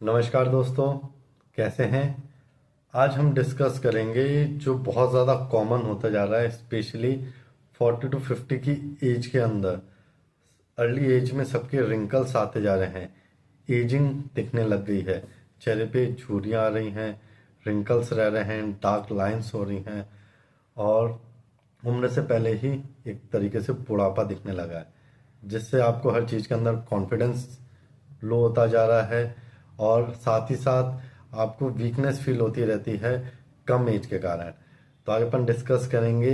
नमस्कार दोस्तों, कैसे हैं। आज हम डिस्कस करेंगे जो बहुत ज़्यादा कॉमन होता जा रहा है, स्पेशली 40 to 50 की एज के अंदर। अर्ली एज में सबके रिंकल्स आते जा रहे हैं, एजिंग दिखने लग गई है, चेहरे पे झुर्रियाँ आ रही हैं, रिंकल्स रह रहे हैं, डार्क लाइंस हो रही हैं और उम्र से पहले ही एक तरीके से बुढ़ापा दिखने लगा है, जिससे आपको हर चीज़ के अंदर कॉन्फिडेंस लो होता जा रहा है और साथ ही साथ आपको वीकनेस फील होती रहती है कम एज के कारण। तो आगे अपन डिस्कस करेंगे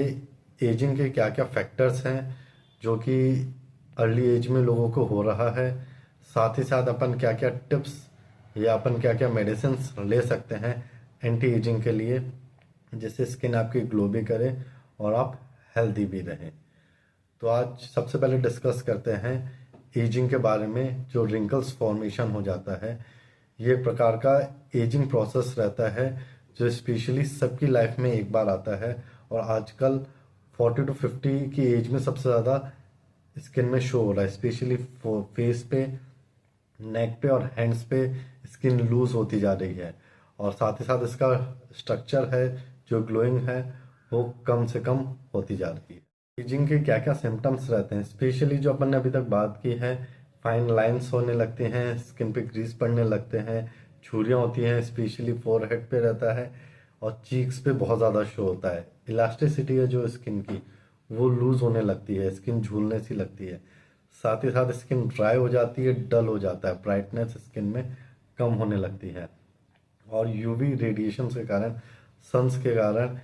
एजिंग के क्या क्या फैक्टर्स हैं जो कि अर्ली एज में लोगों को हो रहा है, साथ ही साथ अपन क्या क्या टिप्स या अपन क्या क्या मेडिसिन ले सकते हैं एंटी एजिंग के लिए, जिससे स्किन आपकी ग्लो भी करे और आप हेल्दी भी रहें। तो आज सबसे पहले डिस्कस करते हैं एजिंग के बारे में। जो रिंकल्स फॉर्मेशन हो जाता है, ये एक प्रकार का एजिंग प्रोसेस रहता है जो स्पेशली सबकी लाइफ में एक बार आता है और आजकल 40 to 50 की एज में सबसे ज़्यादा स्किन में शो हो रहा है, स्पेशली फेस पे, नेक पे और हैंड्स पे स्किन लूज होती जा रही है और साथ ही साथ इसका स्ट्रक्चर है जो ग्लोइंग है वो कम से कम होती जा रही है। एजिंग के क्या क्या सिम्टम्स रहते हैं, स्पेशली जो अपन ने अभी तक बात की है, फाइन लाइंस होने लगते हैं, स्किन पे ग्रीस पड़ने लगते हैं, झुर्रियाँ होती हैं, स्पेशली फोरहेड पे रहता है और चीक्स पे बहुत ज़्यादा शो होता है। इलास्टिसिटी है जो स्किन की वो लूज होने लगती है, स्किन झूलने सी लगती है, साथ ही साथ स्किन ड्राई हो जाती है, डल हो जाता है, ब्राइटनेस स्किन में कम होने लगती है और यूवी रेडिएशन के कारण, सन्स के कारण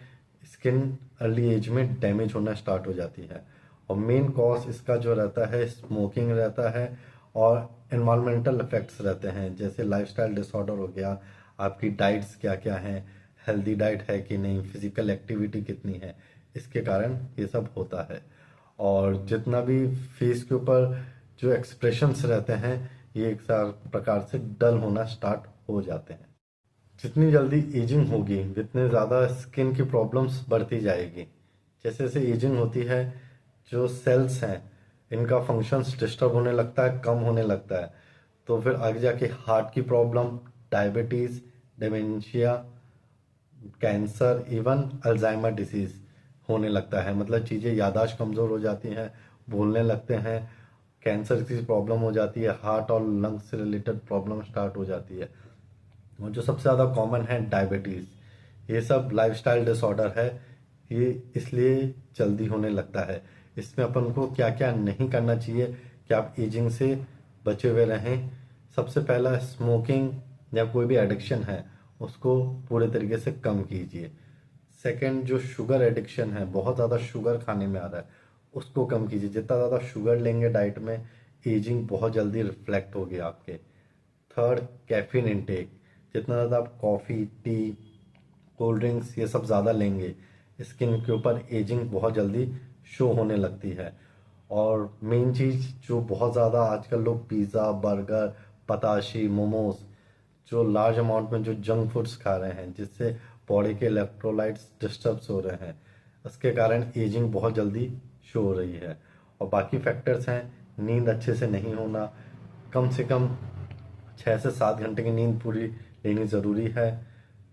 स्किन अर्ली एज में डैमेज होना स्टार्ट हो जाती है। और मेन कॉज इसका जो रहता है स्मोकिंग रहता है और एनवायरमेंटल इफेक्ट्स रहते हैं, जैसे लाइफस्टाइल डिसऑर्डर हो गया, आपकी डाइट्स क्या क्या हैं, हेल्दी डाइट है कि नहीं, फिजिकल एक्टिविटी कितनी है, इसके कारण ये सब होता है। और जितना भी फेस के ऊपर जो एक्सप्रेशंस रहते हैं, ये एक प्रकार से डल होना स्टार्ट हो जाते हैं। जितनी जल्दी एजिंग होगी उतने ज़्यादा स्किन की प्रॉब्लम्स बढ़ती जाएगी। जैसे जैसे एजिंग होती है, जो सेल्स हैं इनका फंक्शंस डिस्टर्ब होने लगता है, कम होने लगता है, तो फिर आगे जाके हार्ट की problem, diabetes, dementia, cancer, even Alzheimer disease होने लगता है। मतलब चीज़ें, याददाश्त कमज़ोर हो जाती हैं, भूलने लगते हैं, कैंसर की प्रॉब्लम हो जाती है, हार्ट और लंग्स से रिलेटेड प्रॉब्लम स्टार्ट हो जाती है। और जो सबसे ज़्यादा कॉमन है डायबिटीज़, ये सब लाइफस्टाइल डिसऑर्डर है, ये इसलिए जल्दी होने लगता है। इसमें अपन को क्या क्या नहीं करना चाहिए कि आप एजिंग से बचे हुए रहें। सबसे पहला, स्मोकिंग या कोई भी एडिक्शन है उसको पूरे तरीके से कम कीजिए। सेकंड, जो शुगर एडिक्शन है, बहुत ज़्यादा शुगर खाने में आ रहा है, उसको कम कीजिए। जितना ज़्यादा शुगर लेंगे डाइट में, एजिंग बहुत जल्दी रिफ्लेक्ट होगी आपके। थर्ड, कैफीन इनटेक, जितना ज़्यादा आप कॉफ़ी, टी, कोल्ड ड्रिंक्स ये सब ज़्यादा लेंगे, स्किन के ऊपर एजिंग बहुत जल्दी शो होने लगती है। और मेन चीज़ जो बहुत ज़्यादा आजकल लोग पिज़्ज़ा, बर्गर, पताशी, मोमोज, जो लार्ज अमाउंट में जो जंक फूड्स खा रहे हैं, जिससे बॉडी के इलेक्ट्रोलाइट्स डिस्टर्ब्स हो रहे हैं, उसके कारण एजिंग बहुत जल्दी शो हो रही है। और बाकी फैक्टर्स हैं, नींद अच्छे से नहीं होना, कम से कम 6 से 7 घंटे की नींद पूरी लेनी ज़रूरी है।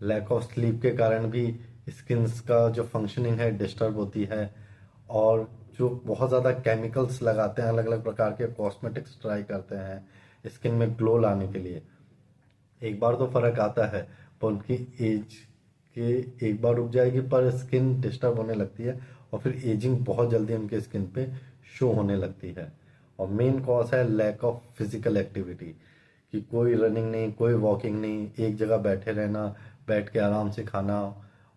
लैक ऑफ स्लीप के कारण भी स्किन्स का जो फंक्शनिंग है डिस्टर्ब होती है। और जो बहुत ज़्यादा केमिकल्स लगाते हैं, अलग अलग प्रकार के कॉस्मेटिक्स ट्राई करते हैं स्किन में ग्लो लाने के लिए, एक बार तो फ़र्क आता है पर उनकी एज के एक बार रुक जाएगी पर स्किन डिस्टर्ब होने लगती है और फिर एजिंग बहुत जल्दी उनके स्किन पे शो होने लगती है। और मेन कॉज है लैक ऑफ फिजिकल एक्टिविटी, कि कोई रनिंग नहीं, कोई वॉकिंग नहीं, एक जगह बैठे रहना, बैठ के आराम से खाना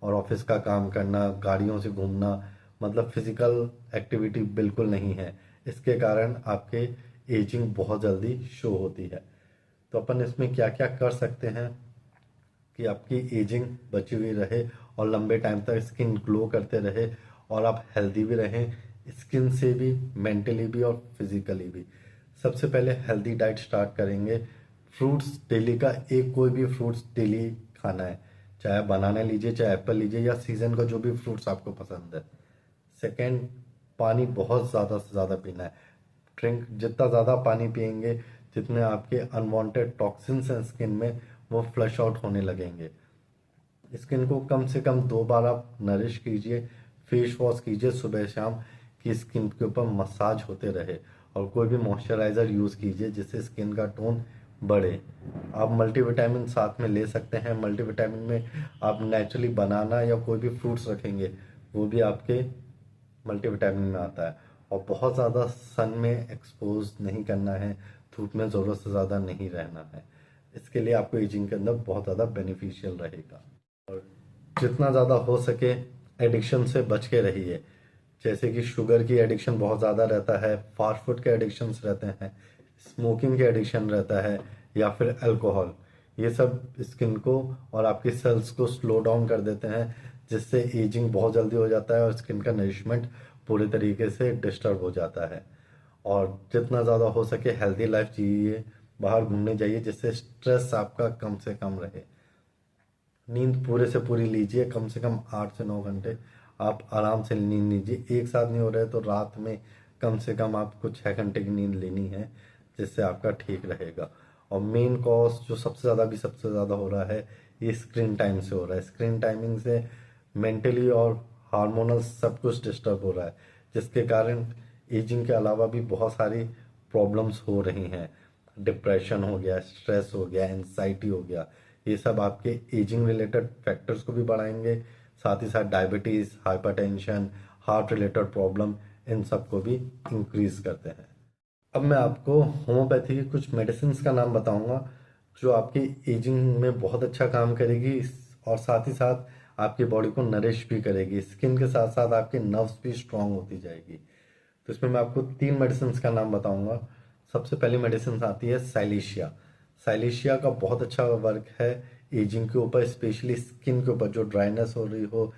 और ऑफिस का काम करना, गाड़ियों से घूमना, मतलब फिजिकल एक्टिविटी बिल्कुल नहीं है। इसके कारण आपके एजिंग बहुत जल्दी शो होती है। तो अपन इसमें क्या क्या कर सकते हैं कि आपकी एजिंग बची हुई रहे और लंबे टाइम तक स्किन ग्लो करते रहे और आप हेल्दी भी रहें, स्किन से भी, मेंटली भी और फिजिकली भी। सबसे पहले हेल्दी डाइट स्टार्ट करेंगे। फ्रूट्स डेली का, एक कोई भी फ्रूट्स डेली खाना है, चाहे बनाना लीजिए, चाहे एप्पल लीजिए, या सीजन का जो भी फ्रूट्स आपको पसंद है। सेकेंड, पानी बहुत ज़्यादा से ज़्यादा पीना है। ड्रिंक जितना ज़्यादा पानी पियेंगे, जितने आपके अनवांटेड टॉक्सिन्स हैं स्किन में वो फ्लश आउट होने लगेंगे। स्किन को कम से कम 2 बार आप नरिश कीजिए, फेस वॉश कीजिए सुबह शाम, कि स्किन के ऊपर मसाज होते रहे। और कोई भी मॉइस्चराइज़र यूज़ कीजिए जिससे स्किन का टोन बढ़े। आप मल्टीविटामिन साथ में ले सकते हैं। मल्टीविटामिन में आप नेचुरली बनाना या कोई भी फ्रूट्स रखेंगे वो भी आपके मल्टीविटामिन में आता है। और बहुत ज़्यादा सन में एक्सपोज नहीं करना है, धूप में ज़रूरत से ज़्यादा नहीं रहना है। इसके लिए आपको एजिंग के अंदर बहुत ज़्यादा बेनिफिशियल रहेगा। और जितना ज़्यादा हो सके एडिक्शन से बच के रहिए। जैसे कि शुगर की एडिक्शन बहुत ज़्यादा रहता है, फास्ट फूड के एडिक्शंस रहते हैं, स्मोकिंग के एडिक्शन रहता है, या फिर अल्कोहल। ये सब स्किन को और आपकी सेल्स को स्लो डाउन कर देते हैं, जिससे एजिंग बहुत जल्दी हो जाता है और स्किन का नरिशमेंट पूरे तरीके से डिस्टर्ब हो जाता है। और जितना ज़्यादा हो सके हेल्दी लाइफ जिए, बाहर घूमने जाइए, जिससे स्ट्रेस आपका कम से कम रहे। नींद पूरे से पूरी लीजिए, कम से कम 8 से 9 घंटे आप आराम से नींद लीजिए। एक साथ नहीं हो रहा है तो रात में कम से कम आपको 6 घंटे की नींद लेनी है, जिससे आपका ठीक रहेगा। और मेन कॉज जो सबसे ज़्यादा हो रहा है, ये स्क्रीन टाइम से हो रहा है। स्क्रीन टाइमिंग से मेंटली और हार्मोनल सब कुछ डिस्टर्ब हो रहा है, जिसके कारण एजिंग के अलावा भी बहुत सारी प्रॉब्लम्स हो रही हैं। डिप्रेशन हो गया, स्ट्रेस हो गया, एंजाइटी हो गया, ये सब आपके एजिंग रिलेटेड फैक्टर्स को भी बढ़ाएंगे। साथ ही साथ diabetes, hypertension, heart related problem, इन सब को भी इंक्रीज करते हैं। अब मैं आपको होम्योपैथी की कुछ मेडिसिन का नाम बताऊंगा जो आपकी एजिंग में बहुत अच्छा काम करेगी, और साथ ही साथ आपकी बॉडी को नरिश भी करेगी। स्किन के साथ साथ आपकी नर्व्स भी स्ट्रांग होती जाएगी। तो इसमें मैं आपको 3 मेडिसिन का नाम बताऊंगा। सबसे पहली मेडिसिन आती है साइलेशिया। साइलेशिया का बहुत अच्छा वर्क है एजिंग के ऊपर, स्पेशली स्किन के ऊपर जो ड्राइनेस हो रही हो,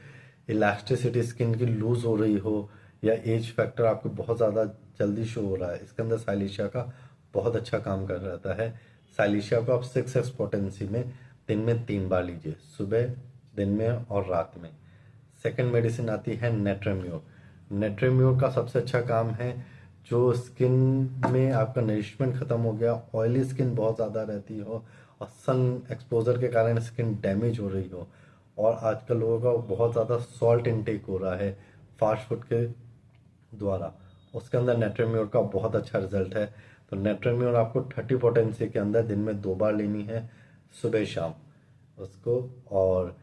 इलास्टिसिटी स्किन की लूज हो रही हो, या एज फैक्टर आपको बहुत ज़्यादा जल्दी शो हो रहा है, इसके अंदर साइलेशिया का बहुत अच्छा काम कर रहता है। साइलेशिया को आप 6x पोटेंसी में दिन में 3 बार लीजिए, सुबह, दिन में और रात में। सेकेंड मेडिसिन आती है नेट्रेम्योर। नेट्रेम्योर का सबसे अच्छा काम है जो स्किन में आपका नरिशमेंट ख़त्म हो गया, ऑयली स्किन बहुत ज़्यादा रहती हो और सन एक्सपोजर के कारण स्किन डैमेज हो रही हो, और आजकल लोगों का बहुत ज़्यादा सॉल्ट इनटेक हो रहा है फास्ट फूड के द्वारा, उसके अंदर नेट्रेम्योर का बहुत अच्छा रिजल्ट है। तो नेट्रेम्योर आपको 30 पोटेंसी के अंदर दिन में 2 बार लेनी है, सुबह शाम उसको। और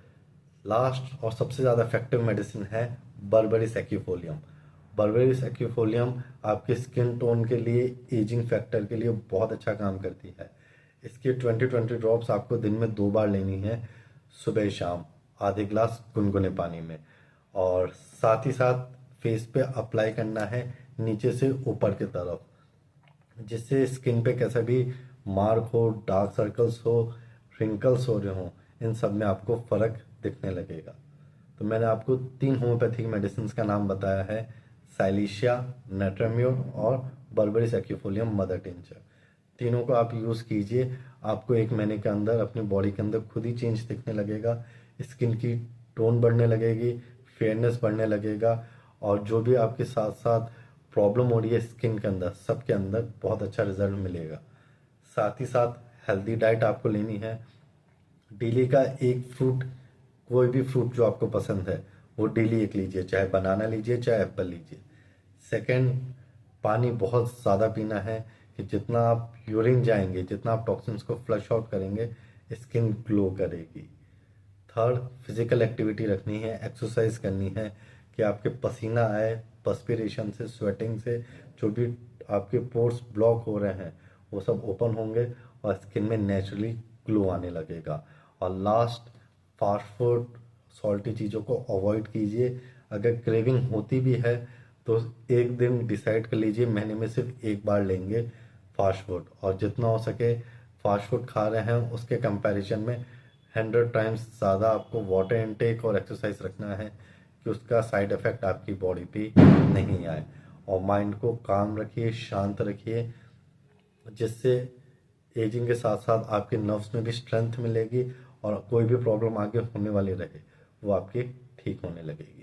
लास्ट और सबसे ज़्यादा इफेक्टिव मेडिसिन है बर्बेरिस एक्यूफोलियम। बर्बेरिस एक्यूफोलियम आपके स्किन टोन के लिए, एजिंग फैक्टर के लिए बहुत अच्छा काम करती है। इसकी 20-20 ड्रॉप्स आपको दिन में 2 बार लेनी है, सुबह शाम, आधे ग्लास गुनगुने पानी में। और साथ ही साथ फेस पे अप्लाई करना है नीचे से ऊपर की तरफ, जिससे स्किन पे कैसा भी मार्क हो, डार्क सर्कल्स हो, रिंकल्स हो रहे हो, इन सब में आपको फ़र्क दिखने लगेगा। तो मैंने आपको 3 होम्योपैथिक मेडिसिन का नाम बताया है, साइलेशिया, नेट्रेम्योर और बर्बेरिस एक्यूफोलियम मदर टिंचर। तीनों को आप यूज़ कीजिए, आपको 1 महीने के अंदर अपनी बॉडी के अंदर खुद ही चेंज दिखने लगेगा। स्किन की टोन बढ़ने लगेगी, फेयरनेस बढ़ने लगेगा, और जो भी आपके साथ साथ प्रॉब्लम हो रही है स्किन के अंदर, सबके अंदर बहुत अच्छा रिजल्ट मिलेगा। साथ ही साथ हेल्दी डाइट आपको लेनी है। डेली का एक फ्रूट, कोई भी फ्रूट जो आपको पसंद है वो डेली एक लीजिए, चाहे बनाना लीजिए चाहे एप्पल लीजिए। सेकंड, पानी बहुत ज़्यादा पीना है, कि जितना आप यूरिन जाएंगे, जितना आप टॉक्सिन्स को फ्लश आउट करेंगे, स्किन ग्लो करेगी। थर्ड, फिजिकल एक्टिविटी रखनी है, एक्सरसाइज करनी है, कि आपके पसीना आए, पर्सपिरेशन से, स्वेटिंग से जो भी आपके पोर्स ब्लॉक हो रहे हैं वो सब ओपन होंगे और स्किन में नेचुरली ग्लो आने लगेगा। और लास्ट, फास्ट फूड, सॉल्टी चीज़ों को अवॉइड कीजिए। अगर क्रेविंग होती भी है तो एक दिन डिसाइड कर लीजिए महीने में सिर्फ 1 बार लेंगे फास्ट फूड, और जितना हो सके फास्ट फूड खा रहे हैं उसके कंपैरिजन में 100 टाइम्स ज़्यादा आपको वाटर इनटेक और एक्सरसाइज रखना है, कि उसका साइड इफ़ेक्ट आपकी बॉडी पे नहीं आए। और माइंड को काम रखिए, शांत रखिए, जिससे एजिंग के साथ साथ आपके नर्व्स में भी स्ट्रेंथ मिलेगी, और कोई भी प्रॉब्लम आगे होने वाली रहे वो आपकी ठीक होने लगेगी।